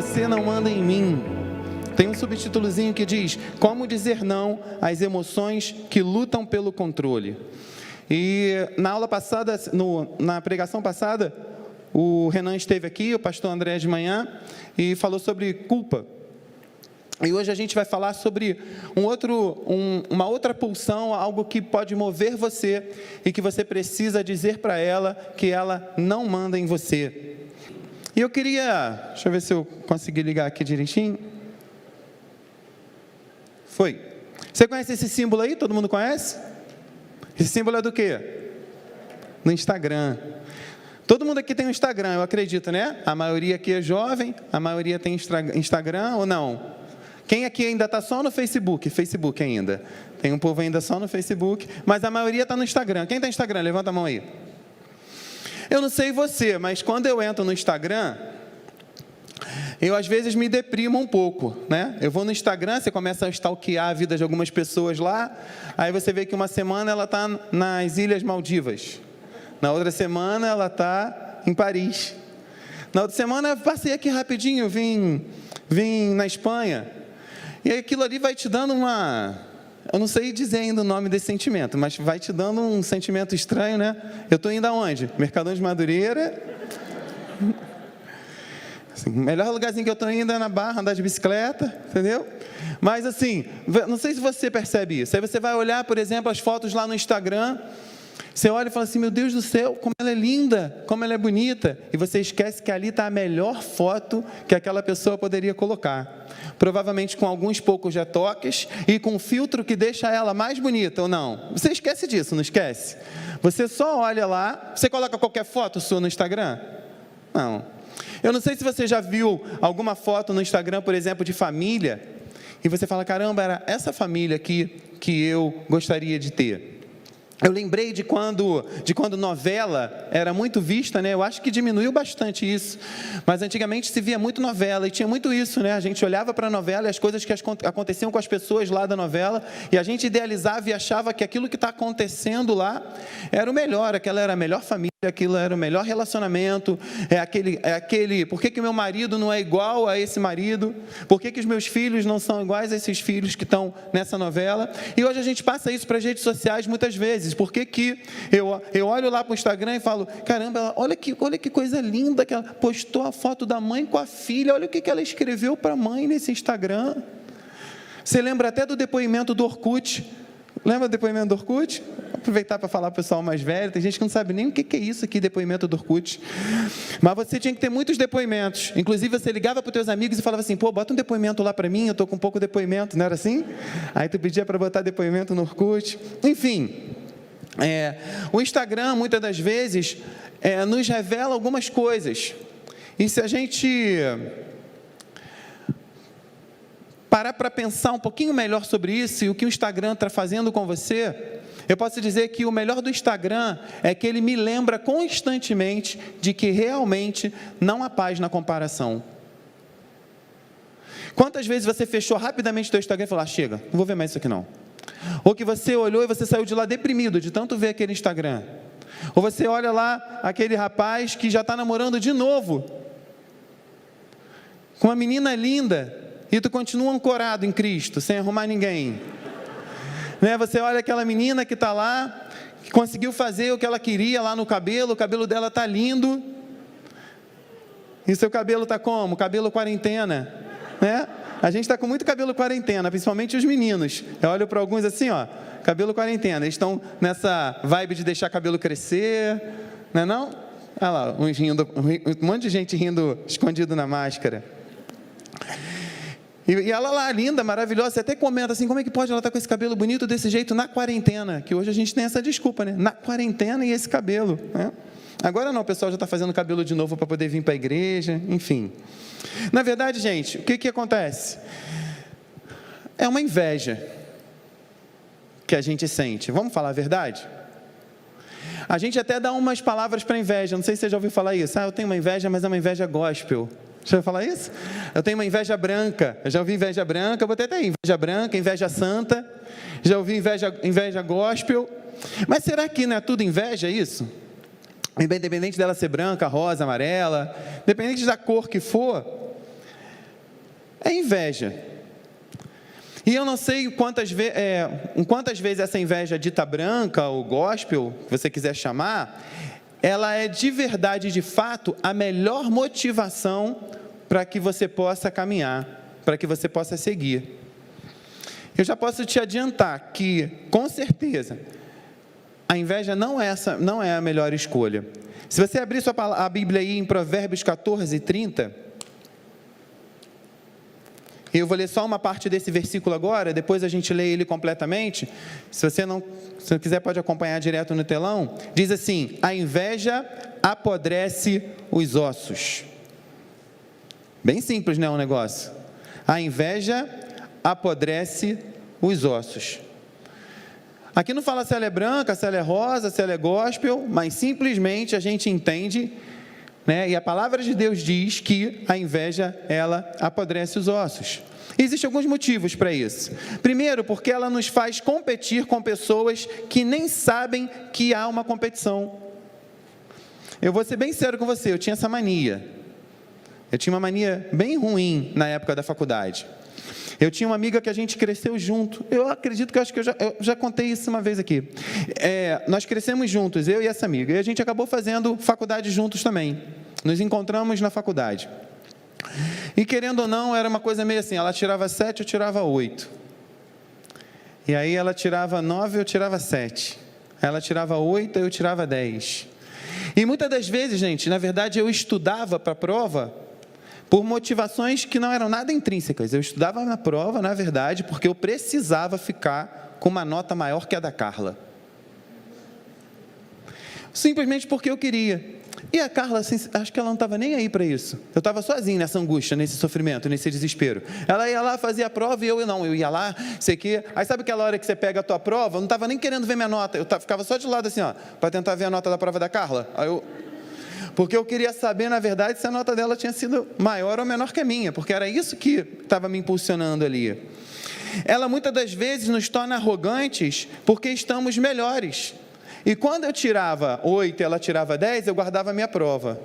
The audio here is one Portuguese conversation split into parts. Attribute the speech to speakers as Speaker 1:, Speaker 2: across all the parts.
Speaker 1: você não manda em mim. Tem um subtítulozinho que diz: como dizer não às emoções que lutam pelo controle. E na aula passada, na pregação passada, o Renan esteve aqui, o pastor André de manhã, e falou sobre culpa. E hoje a gente vai falar sobre uma outra pulsão, algo que pode mover você e que você precisa dizer para ela que ela não manda em você. E eu queria, deixa eu ver se eu consegui ligar aqui direitinho. Foi. Você conhece esse símbolo aí? Todo mundo conhece? Esse símbolo é do quê? No Instagram. Todo mundo aqui tem um Instagram, eu acredito, né? A maioria aqui é jovem, a maioria tem Instagram ou não? Quem aqui ainda está só no Facebook? Facebook ainda. Tem um povo ainda só no Facebook, mas a maioria está no Instagram. Quem está no Instagram? Levanta a mão aí. Eu não sei você, mas quando eu entro no Instagram, eu às vezes me deprimo um pouco, né? Eu vou no Instagram, você começa a stalkear a vida de algumas pessoas lá, aí você vê que uma semana ela está nas Ilhas Maldivas, na outra semana ela está em Paris, na outra semana eu passei aqui rapidinho, vim na Espanha, e aquilo ali vai te dando eu não sei dizer ainda o nome desse sentimento, mas vai te dando um sentimento estranho, né? Eu estou indo aonde? Mercadão de Madureira. Assim, o melhor lugarzinho que eu estou indo é na Barra, andar de bicicleta, entendeu? Mas assim, não sei se você percebe isso. Aí você vai olhar, por exemplo, as fotos lá no Instagram, você olha e fala assim, meu Deus do céu, como ela é linda, como ela é bonita, e você esquece que ali está a melhor foto que aquela pessoa poderia colocar, provavelmente com alguns poucos retoques e com um filtro que deixa ela mais bonita, ou não? Você esquece disso, não esquece? Você só olha lá, você coloca qualquer foto sua no Instagram? Não. Eu não sei se você já viu alguma foto no Instagram, por exemplo, de família, e você fala, caramba, era essa família aqui que eu gostaria de ter. Eu lembrei de quando novela era muito vista, né? Eu acho que diminuiu bastante isso, mas antigamente se via muito novela e tinha muito isso, né? A gente olhava para a novela e as coisas que aconteciam com as pessoas lá da novela e a gente idealizava e achava que aquilo que está acontecendo lá era o melhor, aquela era a melhor família, aquilo era o melhor relacionamento, por que meu marido não é igual a esse marido? Por que os meus filhos não são iguais a esses filhos que estão nessa novela? E hoje a gente passa isso para as redes sociais muitas vezes. Por que eu olho lá para o Instagram e falo, caramba, olha que coisa linda que ela postou a foto da mãe com a filha, olha o que ela escreveu para a mãe nesse Instagram. Você lembra até do depoimento do Orkut? Lembra do depoimento do Orkut? Vou aproveitar para falar para o pessoal mais velho, tem gente que não sabe nem o que é isso aqui, depoimento do Orkut. Mas você tinha que ter muitos depoimentos. Inclusive, você ligava para os teus amigos e falava assim, pô, bota um depoimento lá para mim, eu estou com pouco depoimento, não era assim? Aí tu pedia para botar depoimento no Orkut. Enfim, o Instagram, muitas das vezes, nos revela algumas coisas. E se a gente parar para pensar um pouquinho melhor sobre isso e o que o Instagram está fazendo com você, eu posso dizer que o melhor do Instagram é que ele me lembra constantemente de que realmente não há paz na comparação. Quantas vezes você fechou rapidamente o teu Instagram e falou, chega, não vou ver mais isso aqui não. Ou que você olhou e você saiu de lá deprimido de tanto ver aquele Instagram. Ou você olha lá aquele rapaz que já está namorando de novo com uma menina linda e tu continua ancorado em Cristo, sem arrumar ninguém. Né? Você olha aquela menina que está lá, que conseguiu fazer o que ela queria lá no cabelo, o cabelo dela está lindo. E seu cabelo está como? Cabelo quarentena, né? A gente está com muito cabelo quarentena, principalmente os meninos. Eu olho para alguns assim, ó, cabelo quarentena. Eles estão nessa vibe de deixar cabelo crescer, não é não? Olha lá, um monte de gente rindo escondido na máscara. E ela lá, linda, maravilhosa, você até comenta assim, como é que pode ela estar com esse cabelo bonito desse jeito na quarentena? Que hoje a gente tem essa desculpa, né? Na quarentena e esse cabelo, né? Agora não, o pessoal já está fazendo cabelo de novo para poder vir para a igreja, enfim. Na verdade, gente, o que acontece? É uma inveja que a gente sente. Vamos falar a verdade? A gente até dá umas palavras para inveja, não sei se você já ouviu falar isso. Eu tenho uma inveja, mas é uma inveja gospel. Já ouviu falar isso? Eu tenho uma inveja branca. Eu já ouvi inveja branca, eu botei até aí, inveja branca, inveja santa. Já ouvi inveja gospel. Mas será que não é tudo inveja isso? Independente dela ser branca, rosa, amarela, independente da cor que for, é inveja. E eu não sei quantas vezes essa inveja dita branca ou gospel, que você quiser chamar, ela é de verdade, de fato, a melhor motivação para que você possa caminhar, para que você possa seguir. Eu já posso te adiantar que, com certeza, a inveja não é a melhor escolha. Se você abrir a Bíblia aí em Provérbios 14, 30, eu vou ler só uma parte desse versículo agora, depois a gente lê ele completamente. Se você quiser, pode acompanhar direto no telão. Diz assim: a inveja apodrece os ossos. Bem simples, né, o negócio? A inveja apodrece os ossos. Aqui não fala se ela é branca, se ela é rosa, se ela é gospel, mas simplesmente a gente entende, né? E a palavra de Deus diz que a inveja, ela apodrece os ossos. Existem alguns motivos para isso. Primeiro, porque ela nos faz competir com pessoas que nem sabem que há uma competição. Eu vou ser bem sério com você, eu tinha essa mania. Eu tinha uma mania bem ruim na época da faculdade. Eu tinha uma amiga que a gente cresceu junto. Eu acredito que eu já contei isso uma vez aqui. Nós crescemos juntos, eu e essa amiga. E a gente acabou fazendo faculdade juntos também. Nos encontramos na faculdade. E querendo ou não, era uma coisa meio assim. Ela tirava 7, eu tirava 8. E aí ela tirava 9, eu tirava 7. Ela tirava 8, eu tirava 10. E muitas das vezes, gente, na verdade, eu estudava para a prova por motivações que não eram nada intrínsecas. Eu estudava na prova, na verdade, porque eu precisava ficar com uma nota maior que a da Carla. Simplesmente porque eu queria. E a Carla, assim, acho que ela não estava nem aí para isso. Eu estava sozinho nessa angústia, nesse sofrimento, nesse desespero. Ela ia lá, fazia a prova e eu ia lá, sei que. Aí sabe aquela hora que você pega a tua prova? Eu não estava nem querendo ver minha nota. Eu ficava só de lado assim, ó, para tentar ver a nota da prova da Carla. Porque eu queria saber, na verdade, se a nota dela tinha sido maior ou menor que a minha, porque era isso que estava me impulsionando ali. Ela muitas das vezes nos torna arrogantes porque estamos melhores. E quando eu tirava 8 e ela tirava 10, eu guardava a minha prova.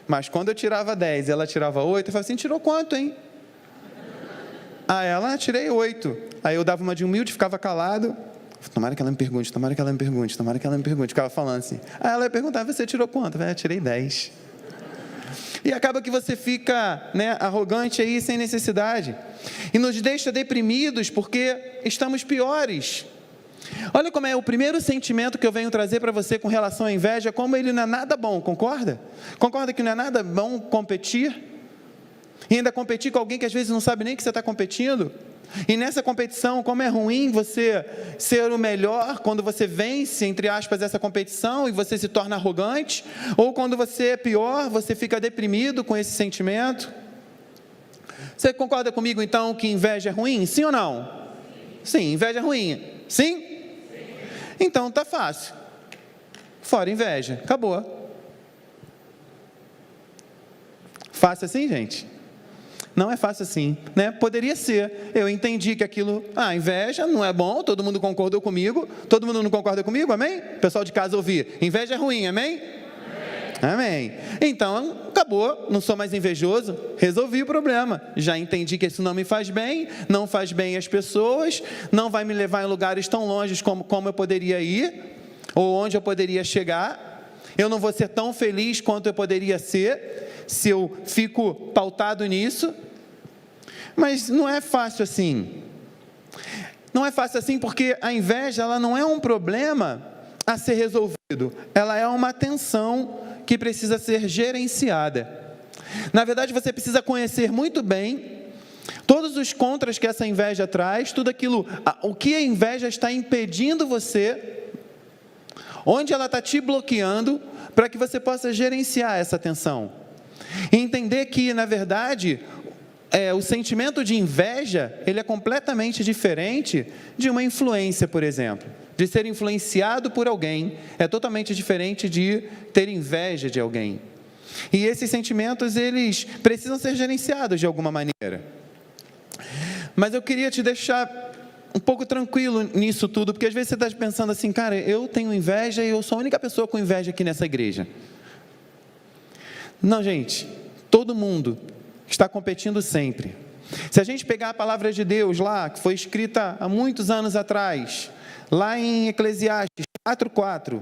Speaker 1: Mas quando eu tirava 10 e ela tirava 8, eu falava assim: tirou quanto, hein? Ela, tirei 8. Aí eu dava uma de humilde, ficava calado. Tomara que ela me pergunte, tomara que ela me pergunte, tomara que ela me pergunte. Ficava falando assim. Aí ela ia perguntar: você tirou quanto? Eu tirei 10. E acaba que você fica, né, arrogante aí sem necessidade. E nos deixa deprimidos porque estamos piores. Olha como é o primeiro sentimento que eu venho trazer para você com relação à inveja, como ele não é nada bom, concorda? Concorda que não é nada bom competir? E ainda competir com alguém que às vezes não sabe nem que você está competindo? E nessa competição, como é ruim você ser o melhor, quando você vence, entre aspas, essa competição e você se torna arrogante, ou quando você é pior, você fica deprimido com esse sentimento. Você concorda comigo então que inveja é ruim? Sim ou não? Sim, inveja é ruim. Sim? Então tá fácil. Fora inveja, acabou. Fácil assim, gente? Não é fácil assim, né? Poderia ser. Eu entendi que aquilo, inveja não é bom, todo mundo concordou comigo. Todo mundo não concorda comigo, amém? Pessoal de casa ouvir, inveja é ruim, amém? Amém. Então, acabou, não sou mais invejoso, resolvi o problema. Já entendi que isso não me faz bem, não faz bem às pessoas, não vai me levar em lugares tão longe como eu poderia ir, ou onde eu poderia chegar. Eu não vou ser tão feliz quanto eu poderia ser, se eu fico pautado nisso. Mas não é fácil assim. Não é fácil assim porque a inveja, ela não é um problema a ser resolvido, ela é uma tensão que precisa ser gerenciada. Na verdade, você precisa conhecer muito bem todos os contras que essa inveja traz, tudo aquilo, o que a inveja está impedindo você, onde ela está te bloqueando, para que você possa gerenciar essa tensão. E entender que, na verdade, o sentimento de inveja, ele é completamente diferente de uma influência, por exemplo. De ser influenciado por alguém, é totalmente diferente de ter inveja de alguém. E esses sentimentos, eles precisam ser gerenciados de alguma maneira. Mas eu queria te deixar um pouco tranquilo nisso tudo, porque às vezes você está pensando assim: cara, eu tenho inveja e eu sou a única pessoa com inveja aqui nessa igreja. Não, gente, todo mundo está competindo sempre. Se a gente pegar a palavra de Deus lá, que foi escrita há muitos anos atrás, lá em Eclesiastes 4:4,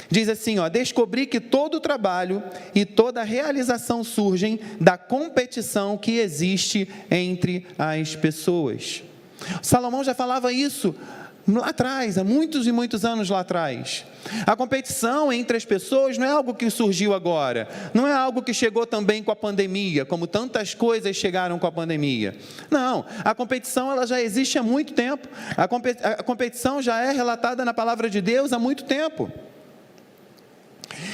Speaker 1: diz assim, descobri que todo o trabalho e toda a realização surgem da competição que existe entre as pessoas. Salomão já falava isso lá atrás, há muitos e muitos anos lá atrás. A competição entre as pessoas não é algo que surgiu agora, não é algo que chegou também com a pandemia, como tantas coisas chegaram com a pandemia. Não, a competição ela já existe há muito tempo, a competição já é relatada na palavra de Deus há muito tempo.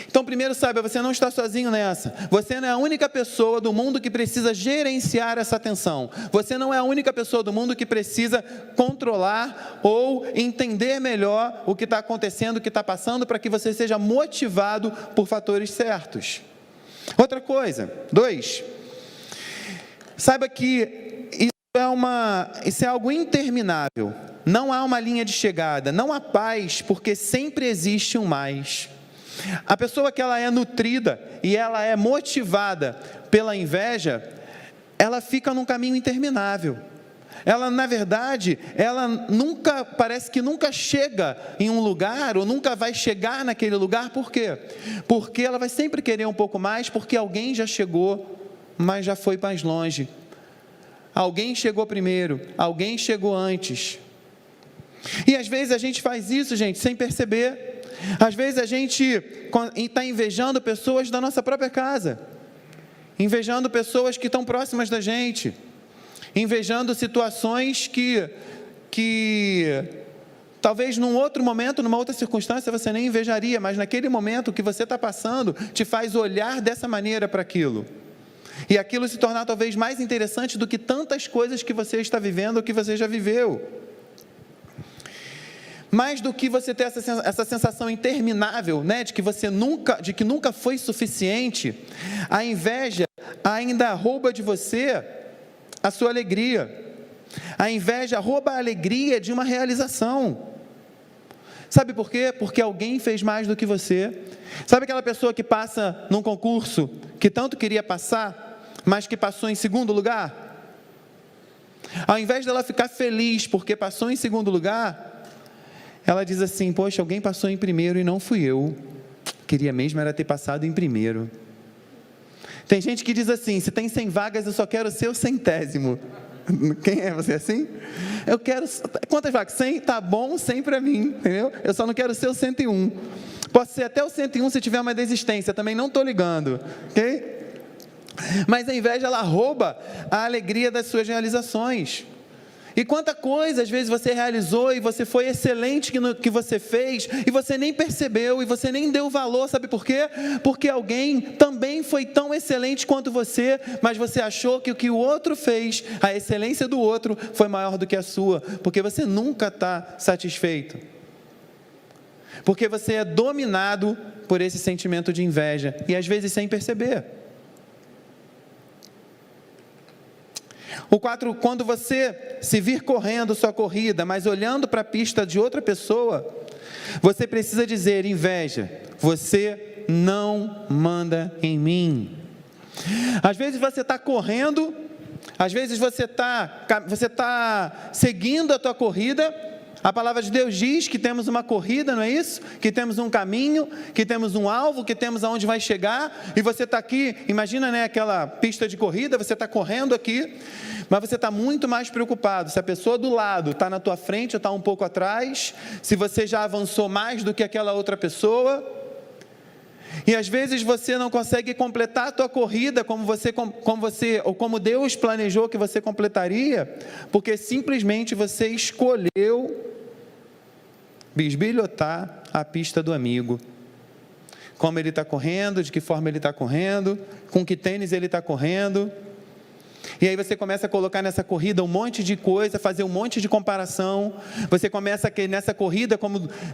Speaker 1: Então, primeiro, saiba, você não está sozinho nessa. Você não é a única pessoa do mundo que precisa gerenciar essa tensão. Você não é a única pessoa do mundo que precisa controlar ou entender melhor o que está acontecendo, o que está passando, para que você seja motivado por fatores certos. Outra coisa, 2. Saiba que isso é algo interminável. Não há uma linha de chegada, não há paz, porque sempre existe um mais. A pessoa que ela é nutrida e ela é motivada pela inveja, ela fica num caminho interminável. Ela, na verdade, parece que nunca chega em um lugar, ou nunca vai chegar naquele lugar. Por quê? Porque ela vai sempre querer um pouco mais, porque alguém já chegou, mas já foi mais longe. Alguém chegou primeiro, alguém chegou antes. E às vezes a gente faz isso, gente, sem perceber. Às vezes a gente está invejando pessoas da nossa própria casa, invejando pessoas que estão próximas da gente, invejando situações que talvez num outro momento, numa outra circunstância você nem invejaria, mas naquele momento que você está passando, te faz olhar dessa maneira para aquilo. E aquilo se tornar talvez mais interessante do que tantas coisas que você está vivendo ou que você já viveu. Mais do que você ter essa sensação interminável, né, de que nunca foi suficiente, a inveja ainda rouba de você a sua alegria. A inveja rouba a alegria de uma realização. Sabe por quê? Porque alguém fez mais do que você. Sabe aquela pessoa que passa num concurso, que tanto queria passar, mas que passou em segundo lugar? Ao invés dela ficar feliz porque passou em segundo lugar, ela diz assim, poxa, alguém passou em primeiro e não fui eu. Queria mesmo era ter passado em primeiro. Tem gente que diz assim, se tem 100 vagas, eu só quero ser o 100º. Quem é você assim? Eu quero, quantas vagas? 100? Tá bom, 100 para mim, entendeu? Eu só não quero ser o 101. Posso ser até o 101 se tiver uma desistência, também não estou ligando, ok? Mas a inveja, ela rouba a alegria das suas realizações. E quanta coisa, às vezes, você realizou e você foi excelente no que você fez, e você nem percebeu, e você nem deu valor, sabe por quê? Porque alguém também foi tão excelente quanto você, mas você achou que o que o outro fez, a excelência do outro, foi maior do que a sua, porque você nunca está satisfeito. Porque você é dominado por esse sentimento de inveja, e às vezes sem perceber. O 4, quando você se vir correndo sua corrida, mas olhando para a pista de outra pessoa, você precisa dizer, inveja, você não manda em mim. Às vezes você está correndo, às vezes você está seguindo a tua corrida. A palavra de Deus diz que temos uma corrida, não é isso? Que temos um caminho, que temos um alvo, que temos aonde vai chegar, e você está aqui, imagina, né, aquela pista de corrida, você está correndo aqui, mas você está muito mais preocupado se a pessoa do lado está na tua frente ou está um pouco atrás, se você já avançou mais do que aquela outra pessoa, e às vezes você não consegue completar a tua corrida como Deus planejou que você completaria, porque simplesmente você escolheu bisbilhotar a pista do amigo. Como ele está correndo, de que forma ele está correndo, com que tênis ele está correndo. E aí você começa a colocar nessa corrida um monte de coisa, fazer um monte de comparação. Você começa nessa corrida,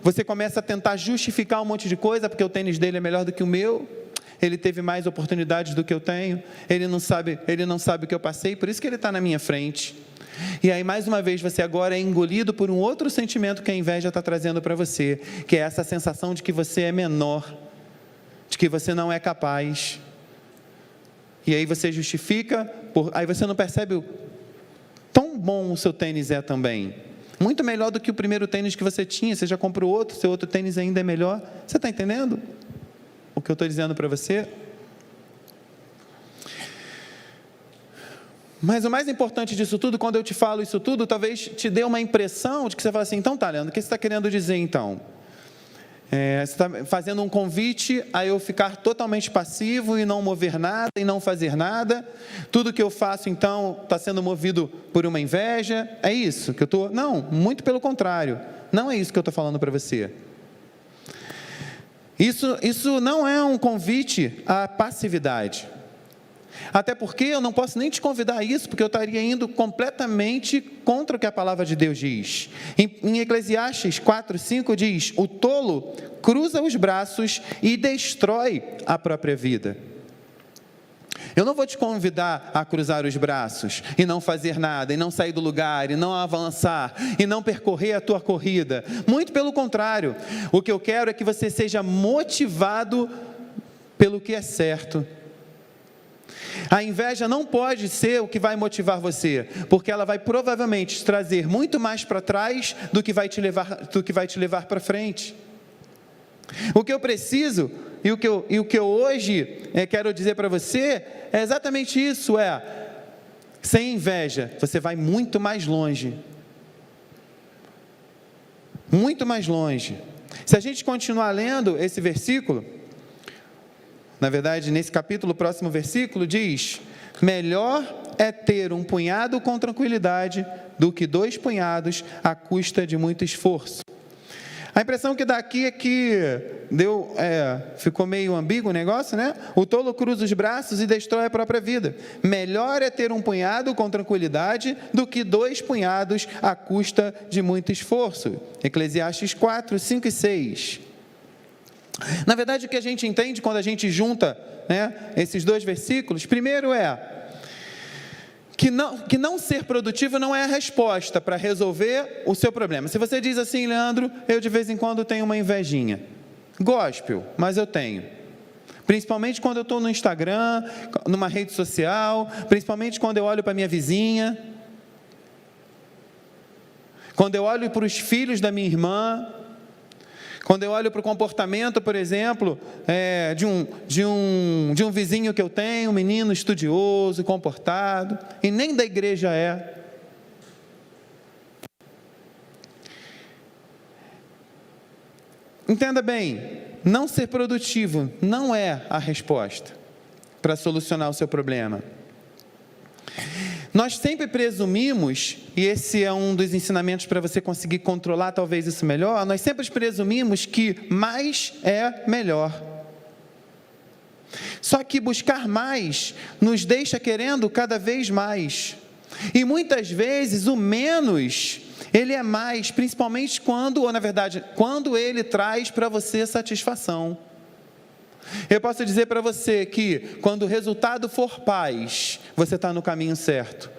Speaker 1: você começa a tentar justificar um monte de coisa, porque o tênis dele é melhor do que o meu, ele teve mais oportunidades do que eu tenho, ele não sabe o que eu passei, por isso que ele está na minha frente. E aí mais uma vez você agora é engolido por um outro sentimento que a inveja está trazendo para você, que é essa sensação de que você é menor, de que você não é capaz. E aí você justifica, aí você não percebe bom o seu tênis é também. Muito melhor do que o primeiro tênis que você tinha. Você já comprou outro, seu outro tênis ainda é melhor. Você está entendendo o que eu estou dizendo para você? Mas o mais importante disso tudo, quando eu te falo isso tudo, talvez te dê uma impressão de que você fala assim, então tá, Leandro, o que você está querendo dizer então? Você está fazendo um convite a eu ficar totalmente passivo e não mover nada e não fazer nada. Tudo que eu faço, então, está sendo movido por uma inveja. É isso que eu estou... Não, muito pelo contrário. Não é isso que eu estou falando para você. Isso não é um convite à passividade. Até porque eu não posso nem te convidar a isso, porque eu estaria indo completamente contra o que a palavra de Deus diz. Em Eclesiastes 4:5 diz, o tolo cruza os braços e destrói a própria vida. Eu não vou te convidar a cruzar os braços e não fazer nada, e não sair do lugar, e não avançar, e não percorrer a tua corrida. Muito pelo contrário, o que eu quero é que você seja motivado pelo que é certo. A inveja não pode ser o que vai motivar você, porque ela vai provavelmente te trazer muito mais para trás do que vai te levar para frente. O que eu preciso e o que eu hoje quero dizer para você é exatamente isso, sem inveja, você vai muito mais longe. Muito mais longe. Se a gente continuar lendo esse versículo, na verdade, nesse capítulo, o próximo versículo diz, melhor é ter um punhado com tranquilidade do que 2 punhados à custa de muito esforço. A impressão que dá aqui é que ficou meio ambíguo o negócio, né? O tolo cruza os braços e destrói a própria vida. Melhor é ter um punhado com tranquilidade do que 2 punhados à custa de muito esforço. Eclesiastes 4, 5 e 6. Na verdade, o que a gente entende quando a gente junta, esses 2 versículos, primeiro que não ser produtivo não é a resposta para resolver o seu problema. Se você diz assim, Leandro, eu de vez em quando tenho uma invejinha, gospel, mas eu tenho. Principalmente quando eu estou no Instagram, numa rede social, principalmente quando eu olho para minha vizinha, quando eu olho para os filhos da minha irmã, quando eu olho para o comportamento, por exemplo, de um vizinho que eu tenho, um menino estudioso, comportado, e nem da igreja é. Entenda bem, não ser produtivo não é a resposta para solucionar o seu problema. Nós sempre presumimos, e esse é um dos ensinamentos para você conseguir controlar talvez isso melhor, nós sempre presumimos que mais é melhor. Só que buscar mais nos deixa querendo cada vez mais. E muitas vezes o menos, ele é mais, principalmente quando ele traz para você satisfação. Eu posso dizer para você que quando o resultado for paz, você está no caminho certo.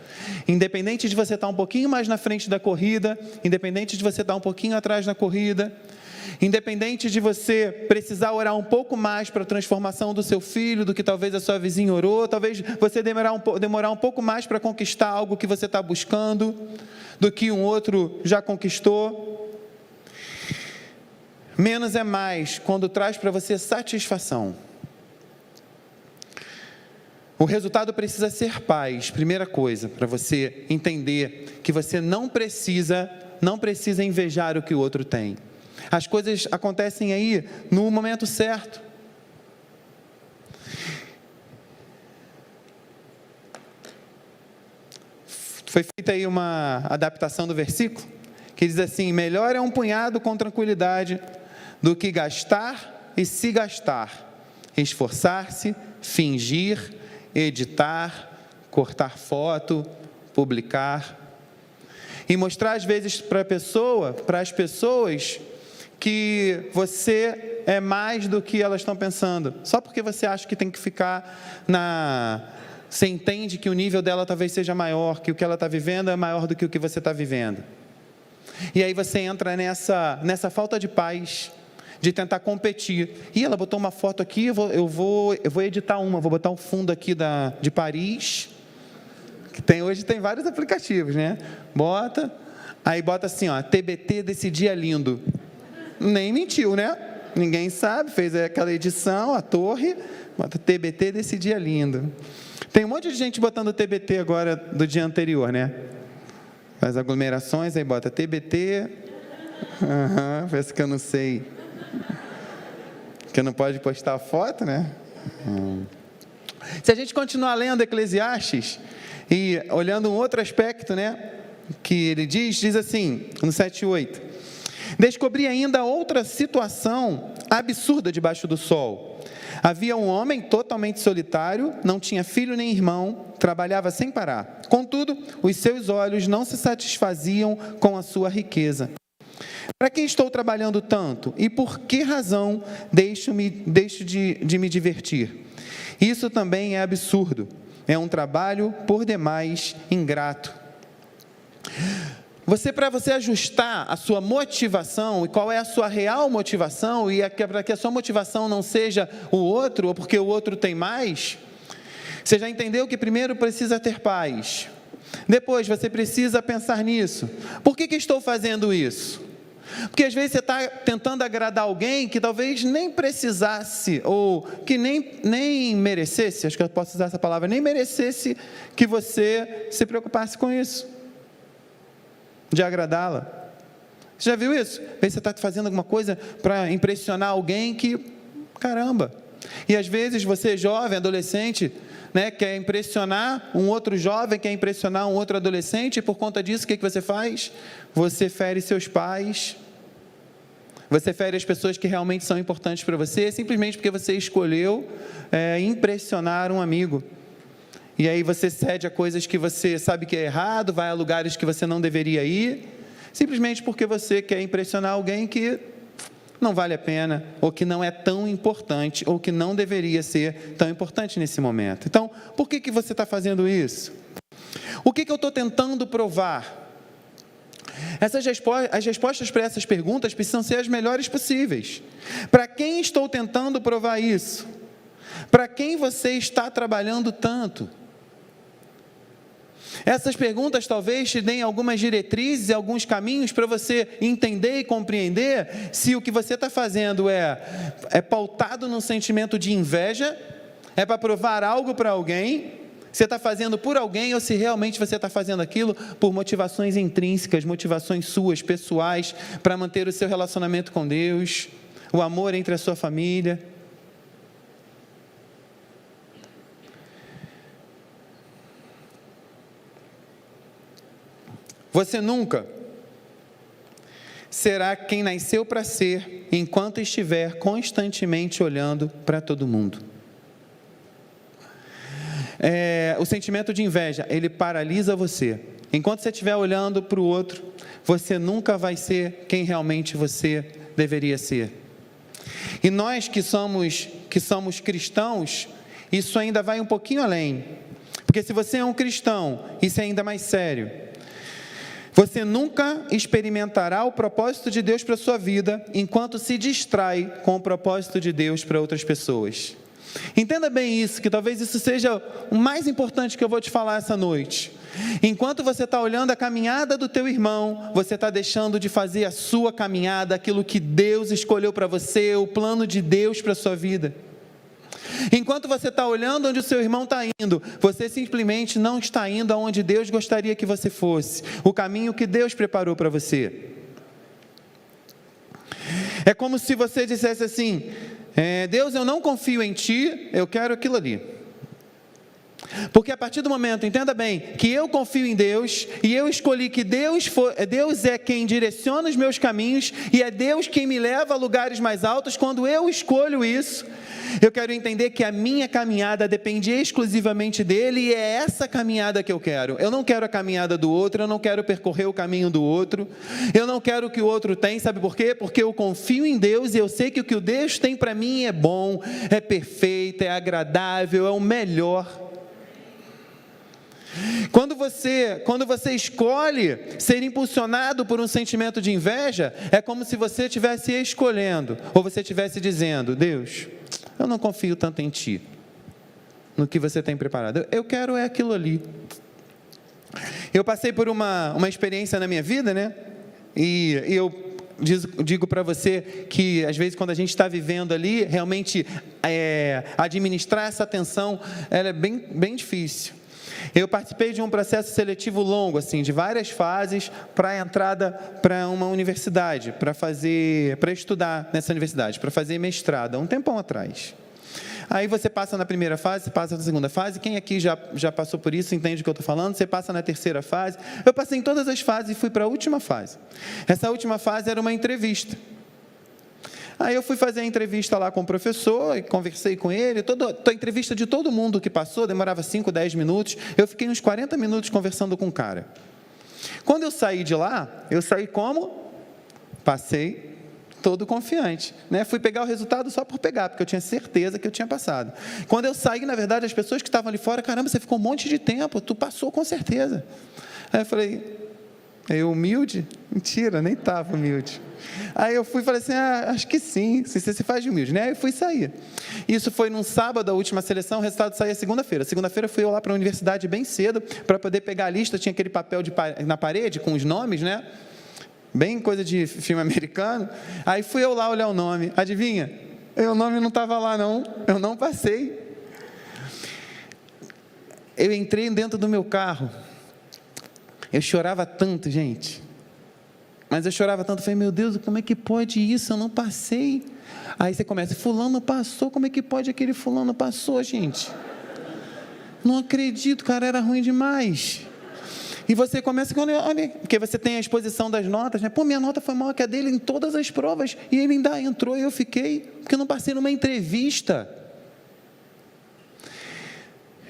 Speaker 1: Independente de você estar um pouquinho mais na frente da corrida, independente de você estar um pouquinho atrás na corrida, independente de você precisar orar um pouco mais para a transformação do seu filho, do que talvez a sua vizinha orou, talvez você demorar um pouco mais para conquistar algo que você está buscando, do que um outro já conquistou. Menos é mais quando traz para você satisfação. O resultado precisa ser paz, primeira coisa, para você entender que você não precisa invejar o que o outro tem. As coisas acontecem aí no momento certo. Foi feita aí uma adaptação do versículo, que diz assim, melhor é um punhado com tranquilidade do que gastar e se gastar, esforçar-se, fingir, editar, cortar foto, publicar, e mostrar às vezes para as pessoas, que você é mais do que elas estão pensando, só porque você acha que tem que ficar você entende que o nível dela talvez seja maior, que o que ela está vivendo é maior do que o que você está vivendo. E aí você entra nessa falta de paz, de tentar competir. E ela botou uma foto aqui, eu vou editar vou botar um fundo aqui de Paris, que hoje tem vários aplicativos, né? Aí bota assim, ó, TBT desse dia lindo. Nem mentiu, né? Ninguém sabe, fez aquela edição, a torre, bota TBT desse dia lindo. Tem um monte de gente botando TBT agora do dia anterior, né? Faz aglomerações, aí bota TBT. Parece que eu não sei. Que não pode postar foto, né? Se a gente continuar lendo Eclesiastes e olhando um outro aspecto, né? Que ele diz assim, no 7:8: descobri ainda outra situação absurda debaixo do sol. Havia um homem totalmente solitário, não tinha filho nem irmão, trabalhava sem parar. Contudo, os seus olhos não se satisfaziam com a sua riqueza. Para quem estou trabalhando tanto? E por que razão deixo de me divertir? Isso também é absurdo. É um trabalho por demais ingrato. Para você ajustar a sua motivação, e qual é a sua real motivação, e para que a sua motivação não seja o outro, ou porque o outro tem mais, você já entendeu que primeiro precisa ter paz. Depois você precisa pensar nisso. Por que estou fazendo isso? Porque às vezes você está tentando agradar alguém que talvez nem precisasse, ou que nem merecesse, acho que eu posso usar essa palavra, nem merecesse que você se preocupasse com isso, de agradá-la. Você já viu isso? Às vezes você está fazendo alguma coisa para impressionar alguém que, caramba. E às vezes você, jovem, adolescente, né, quer impressionar um outro jovem, quer impressionar um outro adolescente, e por conta disso, o que você faz? Você fere seus pais, você fere as pessoas que realmente são importantes para você, simplesmente porque você escolheu impressionar um amigo. E aí você cede a coisas que você sabe que é errado, vai a lugares que você não deveria ir, simplesmente porque você quer impressionar alguém que não vale a pena, ou que não é tão importante, ou que não deveria ser tão importante nesse momento. Então, por que você está fazendo isso? O que eu estou tentando provar? As respostas para essas perguntas precisam ser as melhores possíveis. Para quem estou tentando provar isso? Para quem você está trabalhando tanto? Essas perguntas talvez te deem algumas diretrizes e alguns caminhos para você entender e compreender se o que você está fazendo é pautado num sentimento de inveja, é para provar algo para alguém, você está fazendo por alguém, ou se realmente você está fazendo aquilo por motivações intrínsecas, motivações suas, pessoais, para manter o seu relacionamento com Deus, o amor entre a sua família. Você nunca será quem nasceu para ser, enquanto estiver constantemente olhando para todo mundo. O sentimento de inveja, ele paralisa você. Enquanto você estiver olhando para o outro, você nunca vai ser quem realmente você deveria ser. E nós que somos cristãos, isso ainda vai um pouquinho além. Porque se você é um cristão, isso é ainda mais sério. Você nunca experimentará o propósito de Deus para a sua vida enquanto se distrai com o propósito de Deus para outras pessoas. Entenda bem isso, que talvez isso seja o mais importante que eu vou te falar essa noite. Enquanto você está olhando a caminhada do teu irmão, você está deixando de fazer a sua caminhada, aquilo que Deus escolheu para você, o plano de Deus para a sua vida. Enquanto você está olhando onde o seu irmão está indo, você simplesmente não está indo aonde Deus gostaria que você fosse, o caminho que Deus preparou para você. É como se você dissesse assim: Deus, eu não confio em Ti, eu quero aquilo ali. Porque a partir do momento, entenda bem, que eu confio em Deus, e eu escolhi que Deus é quem direciona os meus caminhos, e é Deus quem me leva a lugares mais altos, quando eu escolho isso, eu quero entender que a minha caminhada depende exclusivamente dEle, e é essa caminhada que eu quero. Eu não quero a caminhada do outro, eu não quero percorrer o caminho do outro, eu não quero o que o outro tem, sabe por quê? Porque eu confio em Deus, e eu sei que o que o Deus tem para mim é bom, é perfeito, é agradável, é o melhor. Quando você escolhe ser impulsionado por um sentimento de inveja, é como se você estivesse escolhendo, ou você estivesse dizendo: Deus, eu não confio tanto em Ti, no que você tem preparado, eu quero aquilo ali. Eu passei por uma experiência na minha vida, né? E eu digo para você que, às vezes, quando a gente está vivendo ali, realmente administrar essa tensão, ela é bem difícil. Eu participei de um processo seletivo longo, assim, de várias fases, para a entrada para uma universidade, para estudar nessa universidade, para fazer mestrado, há um tempão atrás. Aí você passa na primeira fase, você passa na segunda fase. Quem aqui já passou por isso, entende o que eu estou falando? Você passa na terceira fase. Eu passei em todas as fases e fui para a última fase. Essa última fase era uma entrevista. Aí eu fui fazer a entrevista lá com o professor, e conversei com ele. A entrevista de todo mundo que passou demorava 5, 10 minutos. Eu fiquei uns 40 minutos conversando com o cara. Quando eu saí de lá, eu saí como? Passei todo confiante, né? Fui pegar o resultado só por pegar, porque eu tinha certeza que eu tinha passado. Quando eu saí, na verdade, as pessoas que estavam ali fora, caramba, você ficou um monte de tempo, tu passou com certeza. Aí eu falei, humilde? Mentira, nem estava humilde. Aí eu fui e falei assim, acho que sim, você se faz de humilde, né? Aí eu fui sair. Isso foi num sábado, a última seleção, o resultado saía segunda-feira. Segunda-feira fui eu lá para a universidade bem cedo, para poder pegar a lista, tinha aquele papel na parede com os nomes, né? Bem coisa de filme americano. Aí fui eu lá olhar o nome. Adivinha? O nome não estava lá, não. Eu não passei. Eu entrei dentro do meu carro. Eu chorava tanto, gente. Mas eu chorava tanto. Falei, meu Deus, como é que pode isso? Eu não passei. Aí você começa, fulano passou. Como é que pode aquele fulano passou, gente? Não acredito, cara, era ruim demais. E você começa, olha, porque você tem a exposição das notas, né? Pô, minha nota foi maior que a dele em todas as provas, e ele ainda entrou e eu fiquei, porque eu não passei numa entrevista.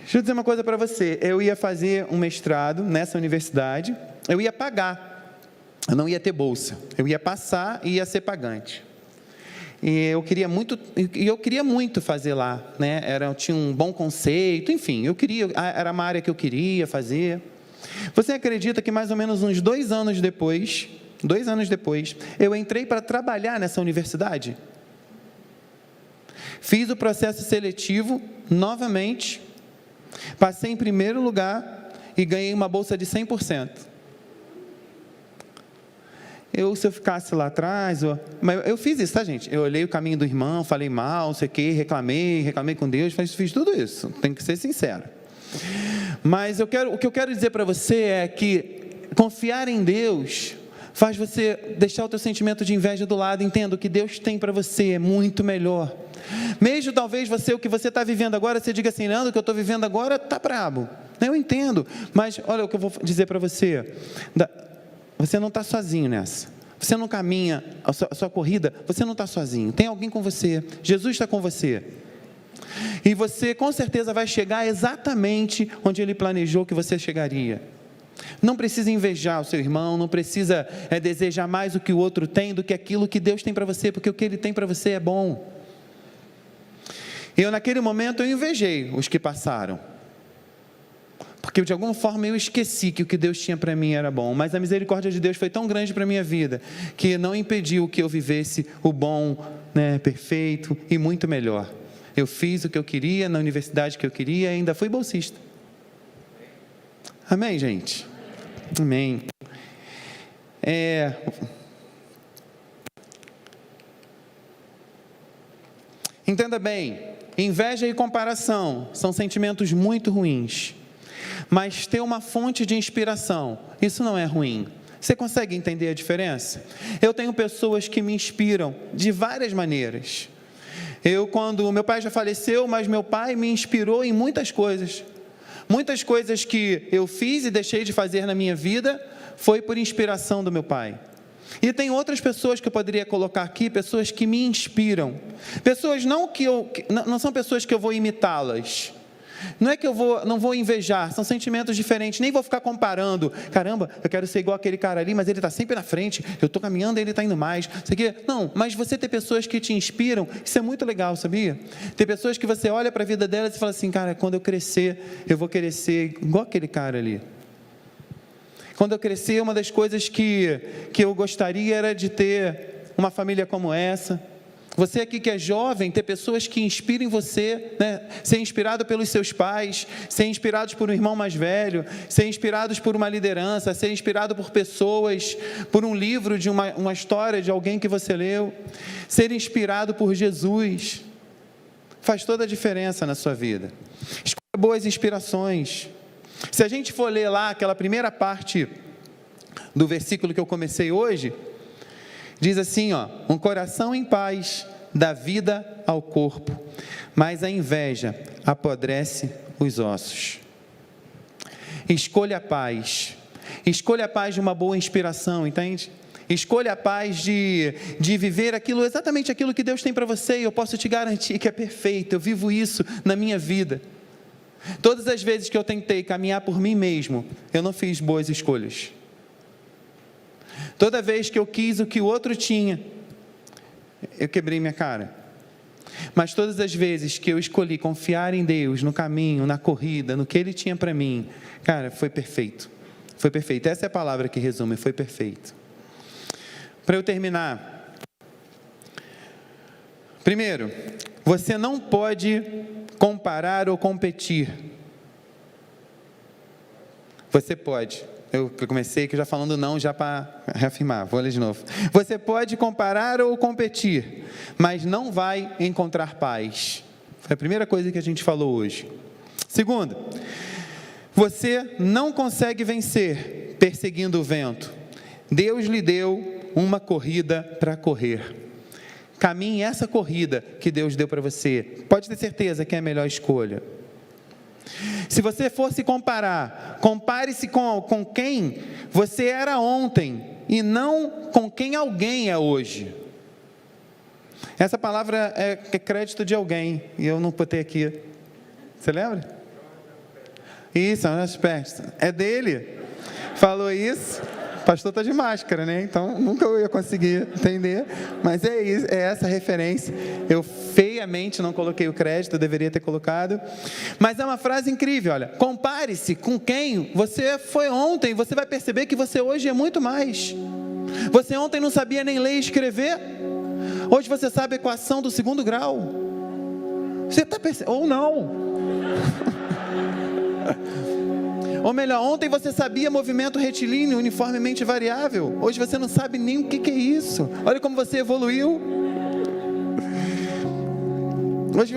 Speaker 1: Deixa eu dizer uma coisa para você, eu ia fazer um mestrado nessa universidade, eu ia pagar, eu não ia ter bolsa, eu ia passar e ia ser pagante. E eu queria muito fazer lá, né? Tinha um bom conceito, enfim, era uma área que eu queria fazer. Você acredita que mais ou menos uns 2 anos depois, eu entrei para trabalhar nessa universidade? Fiz o processo seletivo novamente, passei em primeiro lugar e ganhei uma bolsa de 100%. Se eu ficasse lá atrás, mas eu fiz isso, tá, gente? Eu olhei o caminho do irmão, falei mal, não sei o quê, reclamei com Deus, fiz tudo isso, tem que ser sincero. Mas o que eu quero dizer para você é que confiar em Deus faz você deixar o teu sentimento de inveja do lado. Entenda, o que Deus tem para você é muito melhor. Mesmo talvez o que você está vivendo agora, você diga assim, Leandro, o que eu estou vivendo agora está brabo. Eu entendo, mas olha o que eu vou dizer para você. Você não está sozinho nessa. Você não caminha a sua corrida, você não está sozinho. Tem alguém com você. Jesus está com você. E você com certeza vai chegar exatamente onde Ele planejou que você chegaria. Não precisa invejar o seu irmão, não precisa desejar mais o que o outro tem do que aquilo que Deus tem para você, porque o que Ele tem para você é bom. Naquele momento eu invejei os que passaram, porque de alguma forma eu esqueci que o que Deus tinha para mim era bom, mas a misericórdia de Deus foi tão grande para a minha vida, que não impediu que eu vivesse o bom, né, perfeito e muito melhor. Eu fiz o que eu queria, na universidade que eu queria, e ainda fui bolsista. Amém, gente? Amém. Entenda bem, inveja e comparação são sentimentos muito ruins, mas ter uma fonte de inspiração, isso não é ruim. Você consegue entender a diferença? Eu tenho pessoas que me inspiram de várias maneiras. Quando meu pai já faleceu, mas meu pai me inspirou em muitas coisas que eu fiz e deixei de fazer na minha vida, foi por inspiração do meu pai. E tem outras pessoas que eu poderia colocar aqui, pessoas que me inspiram, pessoas não são pessoas que eu vou imitá-las, não é que não vou invejar, são sentimentos diferentes, nem vou ficar comparando, caramba, eu quero ser igual aquele cara ali, mas ele está sempre na frente, eu estou caminhando e ele está indo mais, não, mas você ter pessoas que te inspiram, isso é muito legal, sabia? Ter pessoas que você olha para a vida delas e fala assim, cara, quando eu crescer, eu vou querer ser igual aquele cara ali. Quando eu crescer, uma das coisas que eu gostaria era de ter uma família como essa, Você aqui que é jovem, ter pessoas que inspirem você, né? Ser inspirado pelos seus pais, ser inspirados por um irmão mais velho, ser inspirados por uma liderança, ser inspirado por pessoas, por um livro de uma história de alguém que você leu, ser inspirado por Jesus, faz toda a diferença na sua vida. Escolha boas inspirações. Se a gente for ler lá aquela primeira parte do versículo que eu comecei hoje, diz assim, um coração em paz dá vida ao corpo, mas a inveja apodrece os ossos. Escolha a paz de uma boa inspiração, entende? Escolha a paz de viver exatamente aquilo que Deus tem para você, e eu posso te garantir que é perfeito, eu vivo isso na minha vida. Todas as vezes que eu tentei caminhar por mim mesmo, eu não fiz boas escolhas. Toda vez que eu quis o que o outro tinha, eu quebrei minha cara. Mas todas as vezes que eu escolhi confiar em Deus, no caminho, na corrida, no que Ele tinha para mim, cara, foi perfeito. Foi perfeito. Essa é a palavra que resume, foi perfeito. Para eu terminar, primeiro, você não pode comparar ou competir. Você pode. Eu comecei aqui já falando não, já para reafirmar, vou ler de novo. Você pode comparar ou competir, mas não vai encontrar paz. Foi a primeira coisa que a gente falou hoje. Segundo, você não consegue vencer perseguindo o vento. Deus lhe deu uma corrida para correr. Caminhe essa corrida que Deus deu para você. Pode ter certeza que é a melhor escolha. Se você for se comparar, compare-se com quem você era ontem e não com quem alguém é hoje. Essa palavra é crédito de alguém e eu não botei aqui. Você lembra? Isso, é dele. Falou isso. O pastor está de máscara, né? Então nunca eu ia conseguir entender, mas é isso, é essa referência. Eu feiamente não coloquei o crédito, eu deveria ter colocado, mas é uma frase incrível. Olha, compare-se com quem você foi ontem, você vai perceber que você hoje é muito mais. Você ontem não sabia nem ler e escrever, hoje você sabe a equação do 2º grau. Você está percebendo? Ou não. Ou melhor, ontem você sabia movimento retilíneo uniformemente variável. Hoje você não sabe nem o que é isso. Olha como você evoluiu. Hoje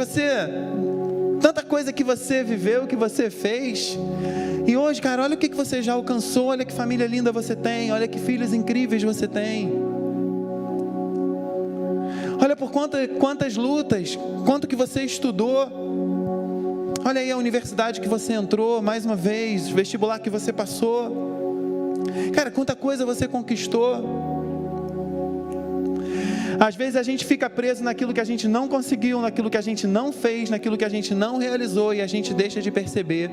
Speaker 1: tanta coisa que você viveu, que você fez. E hoje, cara, olha o que você já alcançou. Olha que família linda você tem. Olha que filhos incríveis você tem. Olha por quantas lutas, quanto que você estudou. Olha aí a universidade que você entrou, mais uma vez, vestibular que você passou. Cara, quanta coisa você conquistou. Às vezes a gente fica preso naquilo que a gente não conseguiu, naquilo que a gente não fez, naquilo que a gente não realizou, e a gente deixa de perceber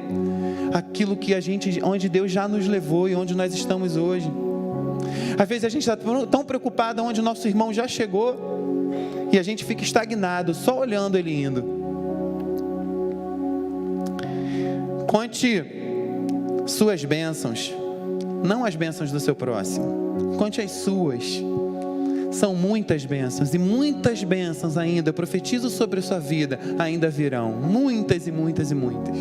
Speaker 1: aquilo que onde Deus já nos levou e onde nós estamos hoje. Às vezes a gente está tão preocupado onde o nosso irmão já chegou, e a gente fica estagnado, só olhando ele indo. Conte suas bênçãos, não as bênçãos do seu próximo. Conte as suas. São muitas bênçãos, e muitas bênçãos ainda, eu profetizo sobre a sua vida, ainda virão. Muitas e muitas e muitas.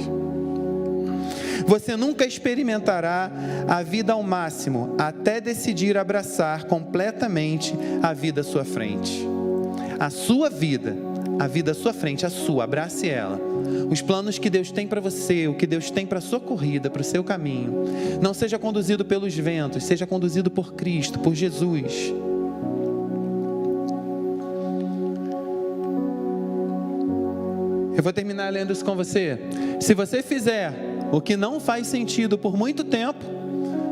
Speaker 1: Você nunca experimentará a vida ao máximo, até decidir abraçar completamente a vida à sua frente. A sua vida, a vida à sua frente, a sua, abrace ela. Os planos que Deus tem para você, o que Deus tem para a sua corrida, para o seu caminho. Não seja conduzido pelos ventos, seja conduzido por Cristo, por Jesus. Eu vou terminar lendo isso com você. Se você fizer o que não faz sentido por muito tempo,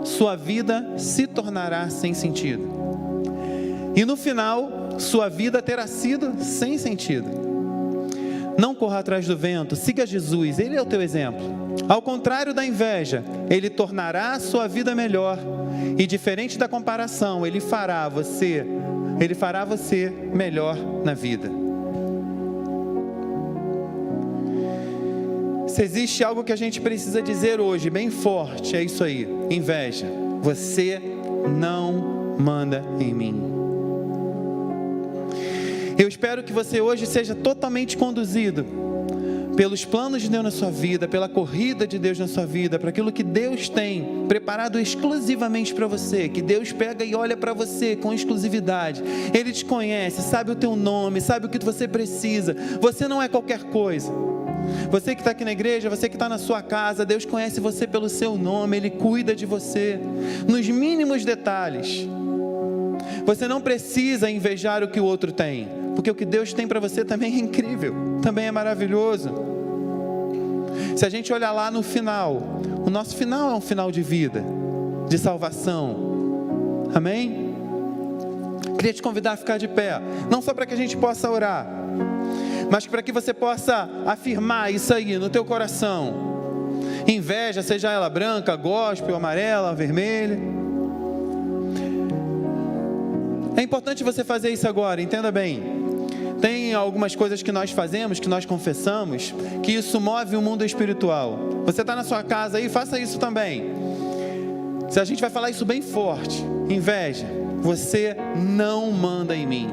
Speaker 1: sua vida se tornará sem sentido. E no final, sua vida terá sido sem sentido. Não corra atrás do vento, siga Jesus, Ele é o teu exemplo. Ao contrário da inveja, Ele tornará a sua vida melhor. E diferente da comparação, Ele fará você melhor na vida. Se existe algo que a gente precisa dizer hoje, bem forte, é isso aí: inveja, você não manda em mim. Eu espero que você hoje seja totalmente conduzido pelos planos de Deus na sua vida, pela corrida de Deus na sua vida, para aquilo que Deus tem preparado exclusivamente para você, que Deus pega e olha para você com exclusividade. Ele te conhece, sabe o teu nome, sabe o que você precisa. Você não é qualquer coisa. Você que está aqui na igreja, você que está na sua casa, Deus conhece você pelo seu nome, Ele cuida de você nos mínimos detalhes. Você não precisa invejar o que o outro tem, porque o que Deus tem para você também é incrível, também é maravilhoso. Se a gente olhar lá no final, o nosso final é um final de vida, de salvação. Amém? Queria te convidar a ficar de pé, não só para que a gente possa orar, mas para que você possa afirmar isso aí no teu coração. Inveja, seja ela branca, gospel, amarela, vermelha. É importante você fazer isso agora, entenda bem. Tem algumas coisas que nós fazemos, que nós confessamos, que isso move o mundo espiritual. Você está na sua casa aí, faça isso também. Se a gente vai falar isso bem forte, inveja, você não manda em mim.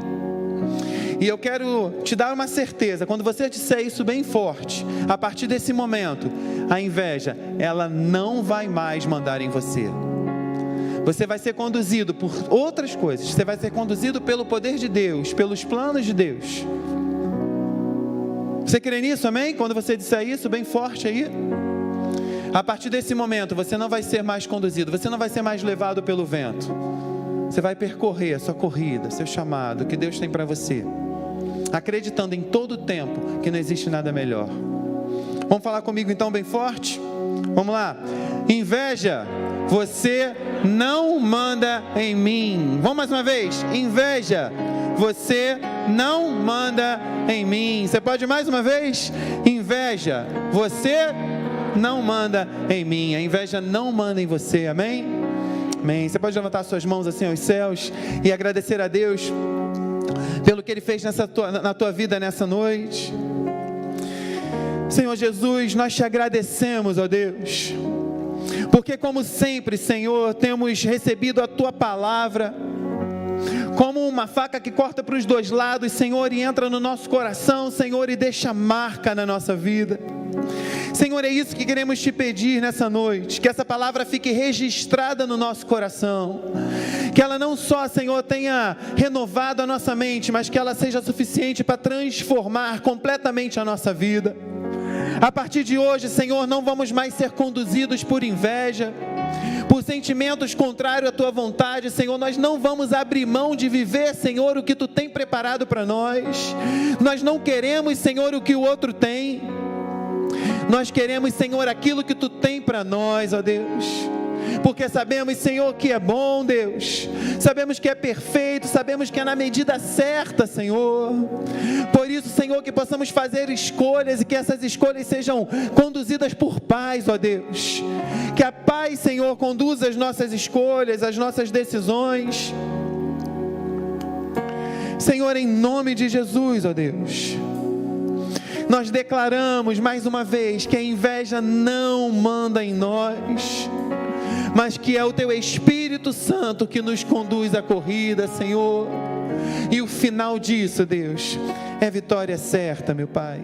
Speaker 1: E eu quero te dar uma certeza, quando você disser isso bem forte, a partir desse momento, a inveja, ela não vai mais mandar em você. Você vai ser conduzido por outras coisas. Você vai ser conduzido pelo poder de Deus, pelos planos de Deus. Você crê nisso, amém? Quando você disser isso bem forte aí, a partir desse momento você não vai ser mais conduzido, você não vai ser mais levado pelo vento. Você vai percorrer a sua corrida, seu chamado, o que Deus tem para você, acreditando em todo o tempo que não existe nada melhor. Vamos falar comigo então bem forte? Vamos lá. Inveja, você não manda em mim. Vamos mais uma vez. Inveja, você não manda em mim. Você pode mais uma vez? Inveja, você não manda em mim. A inveja não manda em você, amém? Amém. Você pode levantar suas mãos assim aos céus e agradecer a Deus pelo que Ele fez na tua vida nessa noite. Senhor Jesus, nós te agradecemos, ó Deus, porque como sempre, Senhor, temos recebido a Tua palavra como uma faca que corta para os dois lados, Senhor, e entra no nosso coração, Senhor, e deixa marca na nossa vida. Senhor, é isso que queremos te pedir nessa noite, que essa palavra fique registrada no nosso coração, que ela não só, Senhor, tenha renovado a nossa mente, mas que ela seja suficiente para transformar completamente a nossa vida. A partir de hoje, Senhor, não vamos mais ser conduzidos por inveja, por sentimentos contrários à Tua vontade, Senhor. Nós não vamos abrir mão de viver, Senhor, o que Tu tem preparado para nós. Nós não queremos, Senhor, o que o outro tem. Nós queremos, Senhor, aquilo que Tu tem para nós, ó Deus. Porque sabemos, Senhor, que é bom, Deus. Sabemos que é perfeito, sabemos que é na medida certa, Senhor. Por isso, Senhor, que possamos fazer escolhas e que essas escolhas sejam conduzidas por paz, ó Deus. Que a paz, Senhor, conduza as nossas escolhas, as nossas decisões. Senhor, em nome de Jesus, ó Deus, nós declaramos mais uma vez que a inveja não manda em nós, mas que é o Teu Espírito Santo que nos conduz à corrida, Senhor. E o final disso, Deus, é vitória certa, meu Pai.